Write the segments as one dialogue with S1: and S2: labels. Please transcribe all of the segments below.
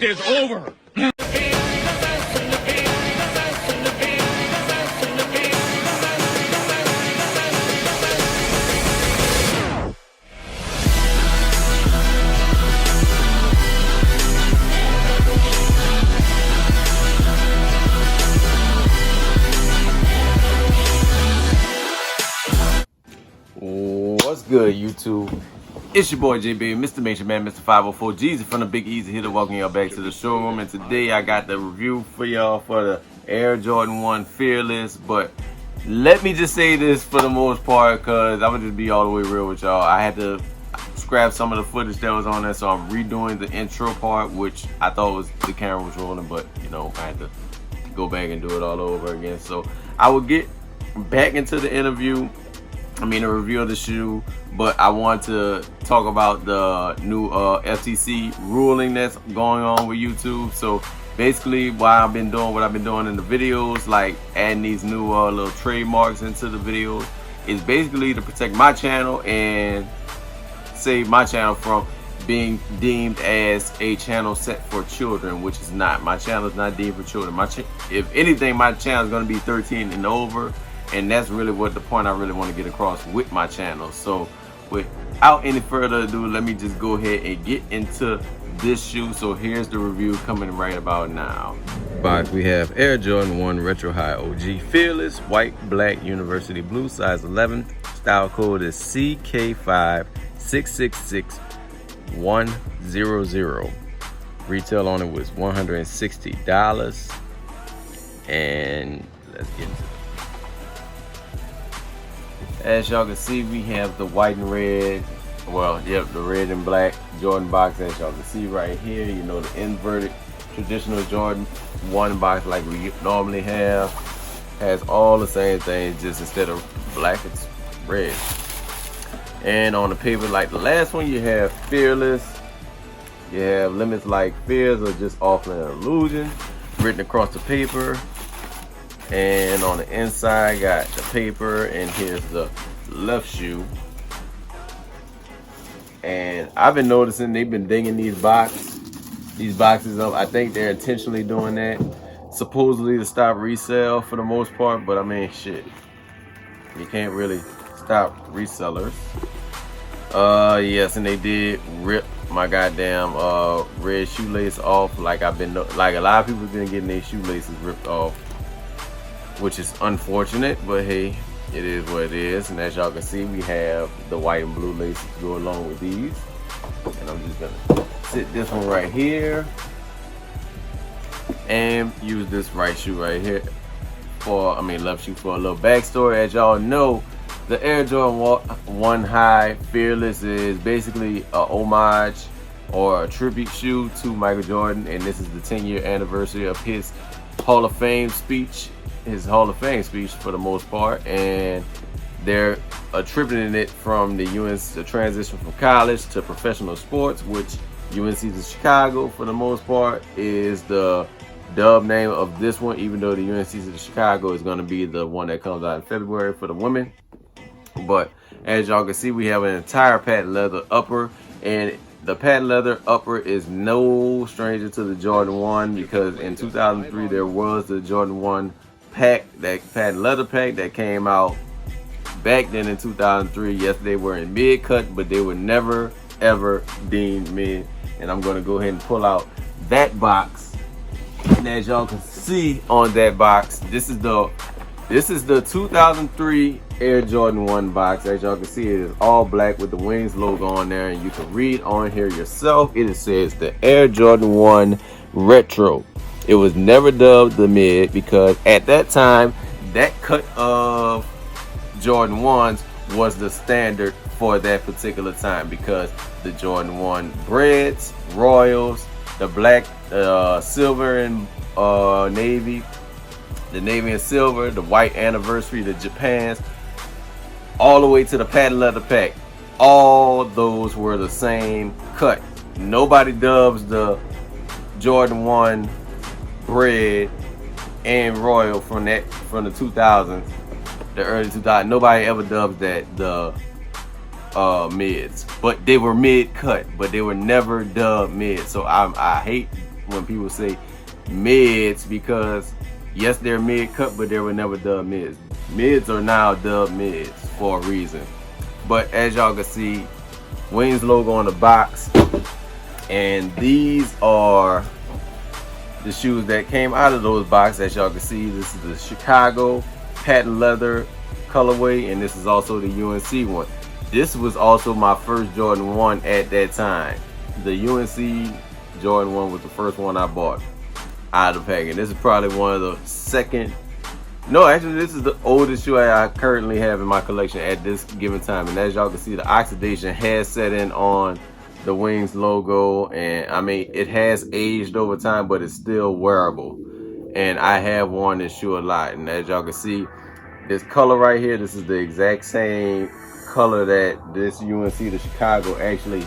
S1: Respect is over.
S2: What's good, YouTube? It's your boy JB, Mr. Major Man, Mr. 504 Jeezy from the Big Easy here to welcome y'all back to the showroom. And today I got the review for y'all for the Air Jordan 1 Fearless. But let me just say this for the most part, because I'm gonna just be all the way real with y'all. I had to scrap some of the footage that was on there, so I'm redoing the intro part, which I thought was the camera was rolling, but you know, I had to go back and do it all over again. So I will get back into the interview. I mean, a review of the shoe, but I want to talk about the new FTC ruling that's going on with YouTube. So basically, why I've been doing what I've been doing in the videos, like adding these new little trademarks into the videos, is basically to protect my channel and save my channel from being deemed as a channel set for children, which is not. My channel is not deemed for children. If anything, my channel is going to be 13 and over. And that's really what the point I really want to get across with my channel. So without any further ado, let me just go ahead and get into this shoe. So here's the review coming right about now. Box, we have Air Jordan 1 Retro High OG Fearless, white, black, university blue, size 11. Style code is CK56666100. Retail on it was $160. And let's get into it. As y'all can see, we have the white and red, well, yep, the red and black Jordan box, as y'all can see right here. You know, the inverted traditional Jordan 1 box like we normally have. Has all the same things, just instead of black, it's red. And on the paper, like the last one, you have Fearless. You have limits like fears or just offering an illusion written across the paper. And on the inside, got the paper, and here's the left shoe. And I've been noticing they've been dinging these boxes up. I think they're intentionally doing that, supposedly to stop resale for the most part. But I mean, shit, you can't really stop resellers. Yes, and they did rip my goddamn red shoelace off. Like a lot of people have been getting their shoelaces ripped off, which is unfortunate, but hey, it is what it is. And as y'all can see, we have the white and blue laces to go along with these. And I'm just gonna sit this one right here and use this right shoe right here left shoe for a little backstory. As y'all know, the Air Jordan 1 High Fearless is basically a homage or a tribute shoe to Michael Jordan, and this is the 10-year anniversary of his Hall of Fame speech. For the most part, and they're attributing it from the transition from college to professional sports, which UNC of Chicago for the most part is the dub name of this one, even though the UNC of Chicago is going to be the one that comes out in February for the women. But as y'all can see, we have an entire patent leather upper, and the patent leather upper is no stranger to the Jordan 1, because in 2003 there was the Jordan 1 pack, that patent leather pack that came out back then in 2003. Yes, they were in mid cut, but they were never ever deemed mid. And I'm going to go ahead and pull out that box, and as y'all can see on that box, this is the 2003 Air Jordan 1 box. As y'all can see, it is all black with the Wings logo on there, and you can read on here yourself. It says the Air Jordan 1 Retro. It was never dubbed the mid, because at that time, that cut of Jordan 1s was the standard for that particular time, because the Jordan 1 Breds, Royals, the black, silver and navy, the navy and silver, the white anniversary, the Japans, all the way to the patent leather pack, all those were the same cut. Nobody dubs the Jordan 1 Bred and Royal from the 2000s, the early 2000s. Nobody ever dubs that the mids, but they were mid cut, but they were never dubbed mid. So I hate when people say mids, because yes, they're mid cut, but they were never dubbed mids. Mids are now dubbed mids for a reason. But as y'all can see, Wings logo on the box, and these are the shoes that came out of those boxes. As y'all can see, this is the Chicago patent leather colorway, and this is also the UNC one. This was also my first Jordan 1 at that time. The UNC Jordan 1 was the first one I bought out of the package. This is probably one of the second, no, actually this is the oldest shoe I currently have in my collection at this given time. And as y'all can see, the oxidation has set in on the Wings logo, and I mean, it has aged over time, but it's still wearable. And I have worn this shoe a lot. And as y'all can see, this color right here, this is the exact same color that this UNC the Chicago actually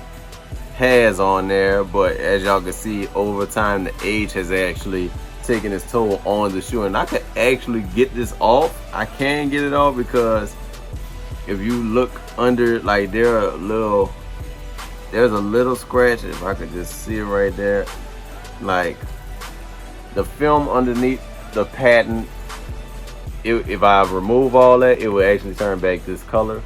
S2: has on there. But as y'all can see, over time, the age has actually taken its toll on the shoe. And I could actually get this off. I can get it off, because if you look under, like, there's a little scratch, if I could just see it right there. Like, the film underneath the patent, if I remove all that, it will actually turn back this color.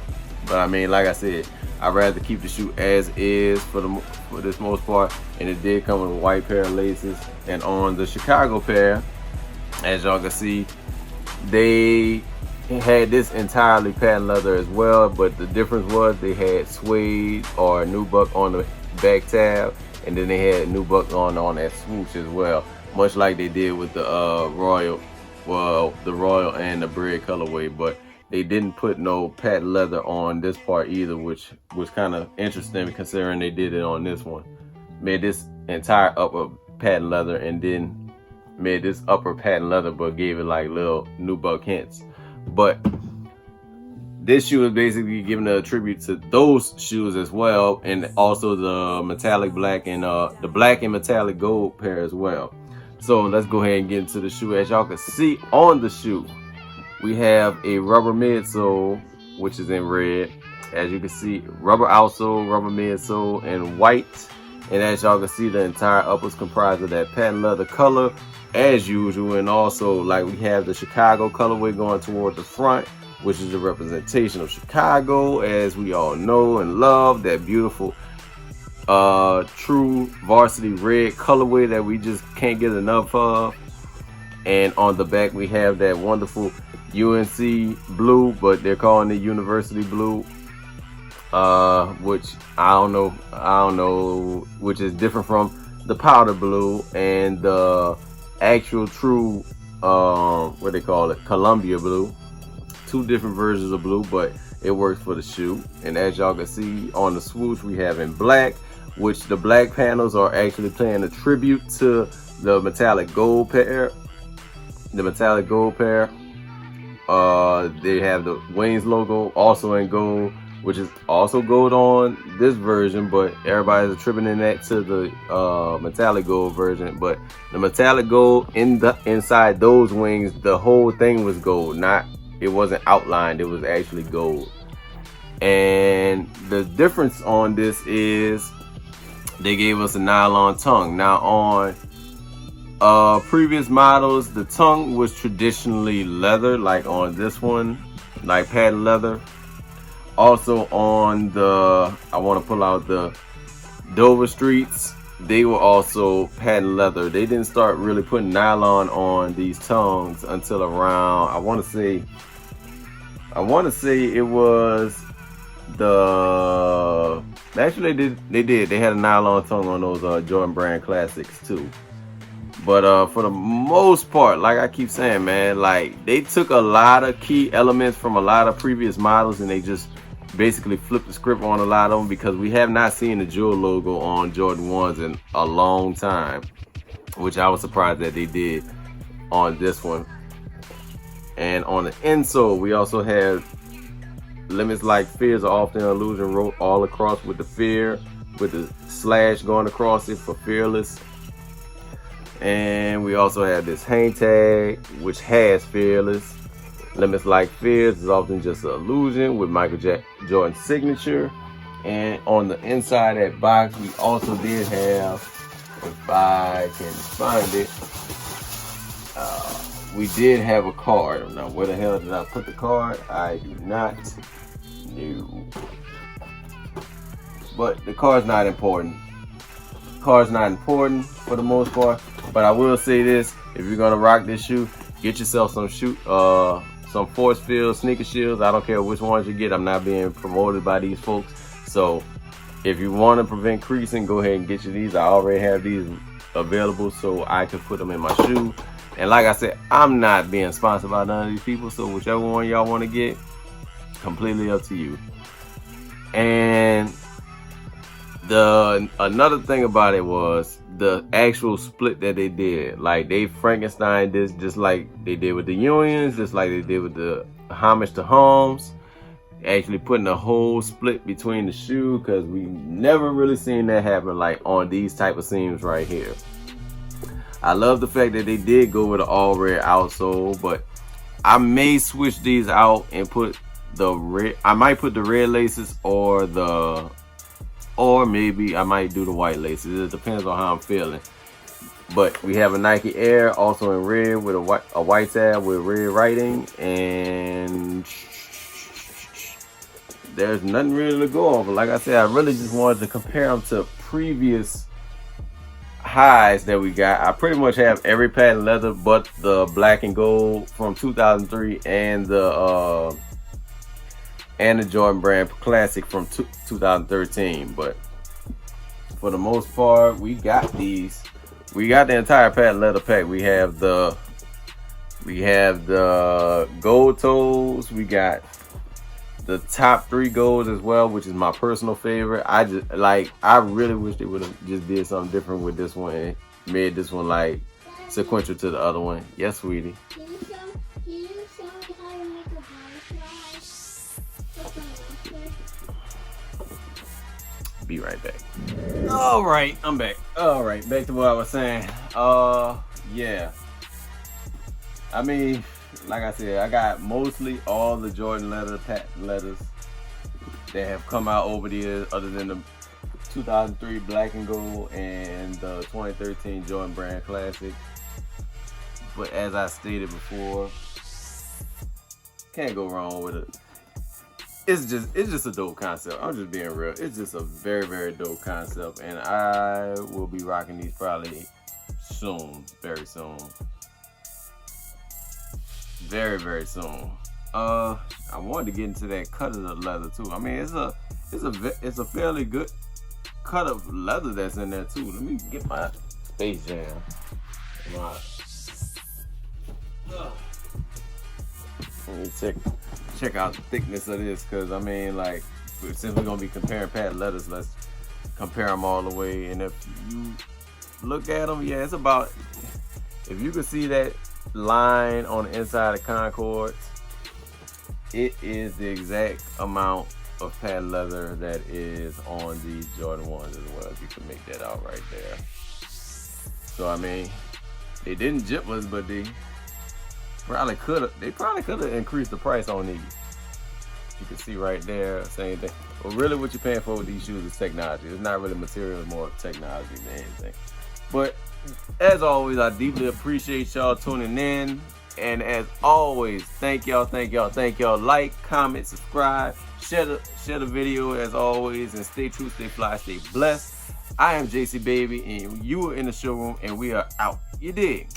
S2: But I mean, like I said, I'd rather keep the shoe as is for this most part. And it did come with a white pair of laces. And on the Chicago pair, as y'all can see, they had this entirely patent leather as well, but the difference was they had suede or nubuck on the back tab, and then they had nubuck on that swoosh as well, much like they did with the Royal, well, the Royal and the Bread colorway. But they didn't put no patent leather on this part either, which was kind of interesting considering they did it on this one. Made this entire upper patent leather, and then made this upper patent leather, but gave it like little nubuck hints. But this shoe is basically giving a tribute to those shoes as well, and also the metallic black and the black and metallic gold pair as well. So let's go ahead and get into the shoe. As y'all can see on the shoe, we have a rubber midsole, which is in red. As you can see, rubber outsole, rubber midsole, and white. And as y'all can see, the entire upper is comprised of that patent leather color as usual. And also, like, we have the Chicago colorway going toward the front, which is a representation of Chicago, as we all know and love. That beautiful true varsity red colorway that we just can't get enough of. And on the back, we have that wonderful UNC blue, but they're calling it University blue, which I don't know, which is different from the powder blue and the actual true what they call it, Columbia blue. Two different versions of blue, but it works for the shoe. And as y'all can see on the swoosh, we have in black, which the black panels are actually paying a tribute to the metallic gold pair. The metallic gold pair. They have the Wings logo also in gold, which is also gold on this version, but everybody's attributing that to the metallic gold version. But the metallic gold inside those wings, the whole thing was gold. It wasn't outlined, it was actually gold. And the difference on this is they gave us a nylon tongue. Now on previous models, the tongue was traditionally leather, like on this one, like patent leather. Also on the, I want to pull out the Dover Streets, they were also patent leather. They didn't start really putting nylon on these tongues until around, I want to say it was the, actually they had a nylon tongue on those Jordan Brand Classics too. But for the most part, like I keep saying, man, like they took a lot of key elements from a lot of previous models and they just basically flipped the script on a lot of them, because we have not seen the jewel logo on Jordan 1s in a long time, which I was surprised that they did on this one. And on the insole, we also have limits like fears are often an illusion wrote all across with the fear, with the slash going across it for fearless. And we also have this hang tag, which has fearless. Limits like fears is often just an illusion with Michael Jordan's signature. And on the inside of that box, we also did have if I can find it. We did have a card. Now, where the hell did I put the card? I do not know. But the card's not important. Card's not important for the most part. But I will say this: if you're gonna rock this shoe, get yourself some force field sneaker shields. I don't care which ones you get. I'm not being promoted by these folks. So if you want to prevent creasing, go ahead and get you these. I already have these available, so I can put them in my shoe. And like I said, I'm not being sponsored by none of these people, so whichever one y'all want to get, completely up to you. And another thing about it was the actual split that they did. Like, they Frankenstein this just like they did with the Unions, just like they did with the Homage to Homes. Actually putting a whole split between the shoe, because we never really seen that happen like on these type of seams right here. I love the fact that they did go with an all red outsole, but I may switch these out and put the red. I might put the red laces or maybe I might do the white laces. It depends on how I'm feeling. But we have a Nike Air also in red with a white tab with red writing, and there's nothing really to go over. Like I said, I really just wanted to compare them to previous highs that we got. I pretty much have every patent leather but the black and gold from 2003 and the Jordan Brand Classic from 2013. But for the most part, we got these. We got the entire patent leather pack. We have the gold toes. We got the top 3 golds as well, which is my personal favorite. I really wish they would have just did something different with this one and made this one like sequential to the other one. Yes, sweetie.
S1: Can you show me how to make a butterfly?
S2: Be right back. All right, I'm back. All right, back to what I was saying. Yeah. I mean, like I said, I got mostly all the Jordan patent leathers that have come out over the years, other than the 2003 black and gold and the 2013 Jordan Brand Classic. But as I stated before, can't go wrong with it. It's just a dope concept. I'm just being real. It's just a very, very dope concept, and I will be rocking these probably soon, very soon. Very, very soon. I wanted to get into that cut of the leather too. I mean, it's a fairly good cut of leather that's in there too. Let me get my Space Jam. Let me check out the thickness of this, because I mean, like, since we're gonna be comparing patent leathers, let's compare them all the way. And if you look at them, yeah, it's about, if you can see that line on the inside of Concords, it is the exact amount of patent leather that is on these Jordan 1s as well, if you can make that out right there. So I mean, they didn't jip us, but they probably could have increased the price on these. You can see right there, same thing. But really what you're paying for with these shoes is technology. It's not really material, it's more technology than anything. But as always, I deeply appreciate y'all tuning in. And as always, thank y'all. Like, comment, subscribe, share the video as always, and stay true, stay fly, stay blessed. I am JC Baby, and you are in the showroom, and we are out. You dig?